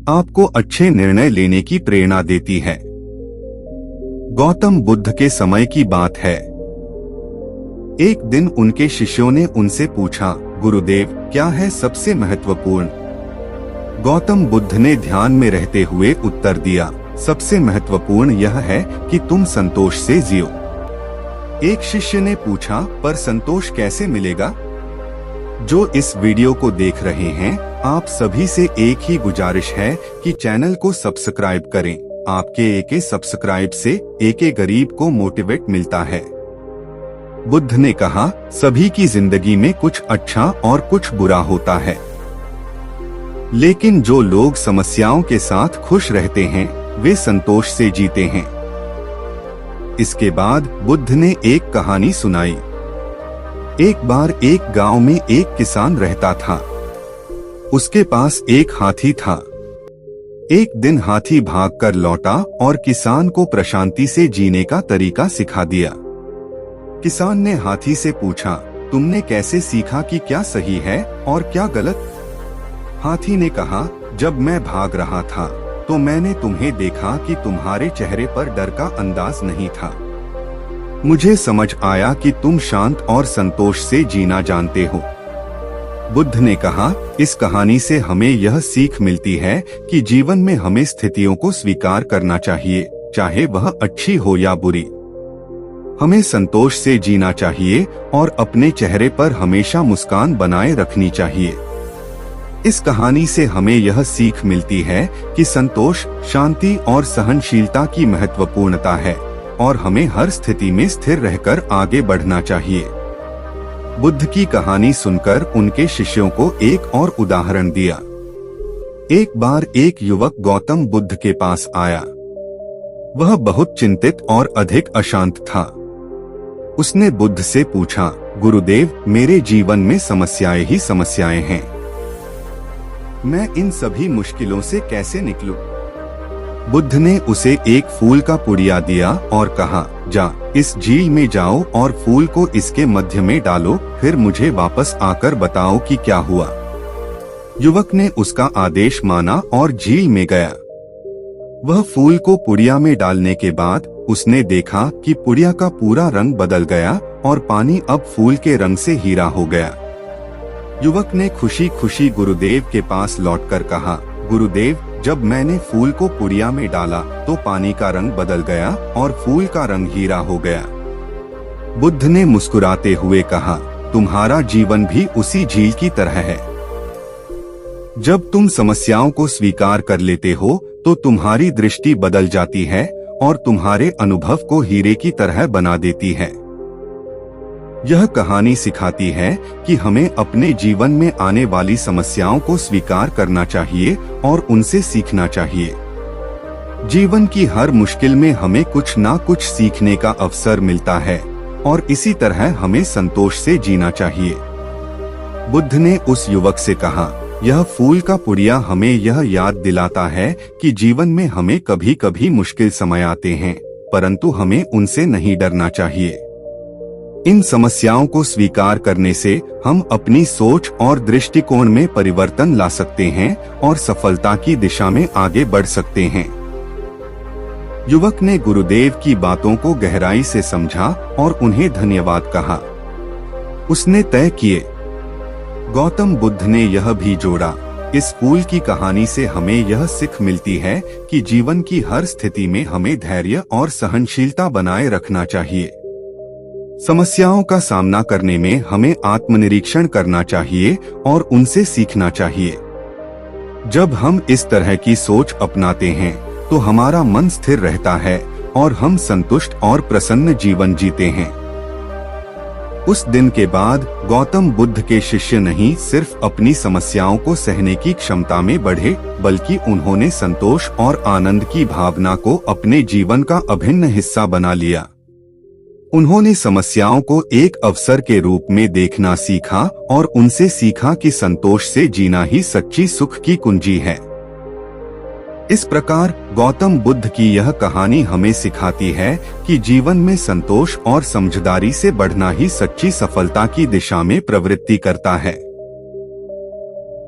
आपको अच्छे निर्णय लेने की प्रेरणा देती है। गौतम बुद्ध के समय की बात है। एक दिन उनके शिष्यों ने उनसे पूछा, गुरुदेव, क्या है सबसे महत्वपूर्ण? गौतम बुद्ध ने ध्यान में रहते हुए उत्तर दिया, सबसे महत्वपूर्ण यह है कि तुम संतोष से जियो। एक शिष्य ने पूछा, पर संतोष कैसे मिलेगा? जो इस वीडियो को देख रहे हैं, आप सभी से एक ही गुजारिश है कि चैनल को सब्सक्राइब करें। आपके एक सब्सक्राइब से एक गरीब को मोटिवेट मिलता है। बुद्ध ने कहा, सभी की जिंदगी में कुछ अच्छा और कुछ बुरा होता है, लेकिन जो लोग समस्याओं के साथ खुश रहते हैं वे संतोष से जीते हैं। इसके बाद बुद्ध ने एक कहानी सुनाई। एक बार एक गांव में एक किसान रहता था। उसके पास एक हाथी था। एक दिन हाथी भागकर लौटा और किसान को प्रशांति से जीने का तरीका सिखा दिया। किसान ने हाथी से पूछा, तुमने कैसे सीखा कि क्या सही है और क्या गलत? हाथी ने कहा, जब मैं भाग रहा था तो मैंने तुम्हें देखा कि तुम्हारे चेहरे पर डर का अंदाज नहीं था। मुझे समझ आया कि तुम शांत और संतोष से जीना जानते हो। बुद्ध ने कहा, इस कहानी से हमें यह सीख मिलती है कि जीवन में हमें स्थितियों को स्वीकार करना चाहिए, चाहे वह अच्छी हो या बुरी। हमें संतोष से जीना चाहिए और अपने चेहरे पर हमेशा मुस्कान बनाए रखनी चाहिए। इस कहानी से हमें यह सीख मिलती है कि संतोष, शांति और सहनशीलता की महत्वपूर्णता है और हमें हर स्थिति में स्थिर रहकर आगे बढ़ना चाहिए। बुद्ध की कहानी सुनकर उनके शिष्यों को एक और उदाहरण दिया। एक बार एक युवक गौतम बुद्ध के पास आया। वह बहुत चिंतित और अधिक अशांत था। उसने बुद्ध से पूछा, गुरुदेव, मेरे जीवन में समस्याएं ही समस्याएं हैं। मैं इन सभी मुश्किलों से कैसे निकलूं? बुद्ध ने उसे एक फूल का पुड़िया दिया और कहा, जा इस झील में जाओ और फूल को इसके मध्य में डालो, फिर मुझे वापस आकर बताओ कि क्या हुआ। युवक ने उसका आदेश माना और झील में गया। वह फूल को पुड़िया में डालने के बाद उसने देखा कि पुड़िया का पूरा रंग बदल गया और पानी अब फूल के रंग से हीरा हो गया। युवक ने खुशी खुशी गुरुदेव के पास लौटकर कहा, गुरुदेव, जब मैंने फूल को पुड़िया में डाला तो पानी का रंग बदल गया और फूल का रंग हीरा हो गया। बुद्ध ने मुस्कुराते हुए कहा, तुम्हारा जीवन भी उसी झील की तरह है। जब तुम समस्याओं को स्वीकार कर लेते हो तो तुम्हारी दृष्टि बदल जाती है और तुम्हारे अनुभव को हीरे की तरह बना देती है। यह कहानी सिखाती है कि हमें अपने जीवन में आने वाली समस्याओं को स्वीकार करना चाहिए और उनसे सीखना चाहिए। जीवन की हर मुश्किल में हमें कुछ ना कुछ सीखने का अवसर मिलता है और इसी तरह हमें संतोष से जीना चाहिए। बुद्ध ने उस युवक से कहा, यह फूल का पुड़िया हमें यह याद दिलाता है कि जीवन में हमें कभी कभी मुश्किल समय आते हैं, परंतु हमें उनसे नहीं डरना चाहिए। इन समस्याओं को स्वीकार करने से हम अपनी सोच और दृष्टिकोण में परिवर्तन ला सकते हैं और सफलता की दिशा में आगे बढ़ सकते हैं। युवक ने गुरुदेव की बातों को गहराई से समझा और उन्हें धन्यवाद कहा। उसने तय किए। गौतम बुद्ध ने यह भी जोड़ा, इस फूल की कहानी से हमें यह सीख मिलती है कि जीवन की हर स्थिति में हमें धैर्य और सहनशीलता बनाए रखना चाहिए। समस्याओं का सामना करने में हमें आत्मनिरीक्षण करना चाहिए और उनसे सीखना चाहिए। जब हम इस तरह की सोच अपनाते हैं तो हमारा मन स्थिर रहता है और हम संतुष्ट और प्रसन्न जीवन जीते हैं। उस दिन के बाद गौतम बुद्ध के शिष्य नहीं सिर्फ अपनी समस्याओं को सहने की क्षमता में बढ़े, बल्कि उन्होंने संतोष और आनंद की भावना को अपने जीवन का अभिन्न हिस्सा बना लिया। उन्होंने समस्याओं को एक अवसर के रूप में देखना सीखा और उनसे सीखा कि संतोष से जीना ही सच्ची सुख की कुंजी है। इस प्रकार गौतम बुद्ध की यह कहानी हमें सिखाती है कि जीवन में संतोष और समझदारी से बढ़ना ही सच्ची सफलता की दिशा में प्रवृत्ति करता है।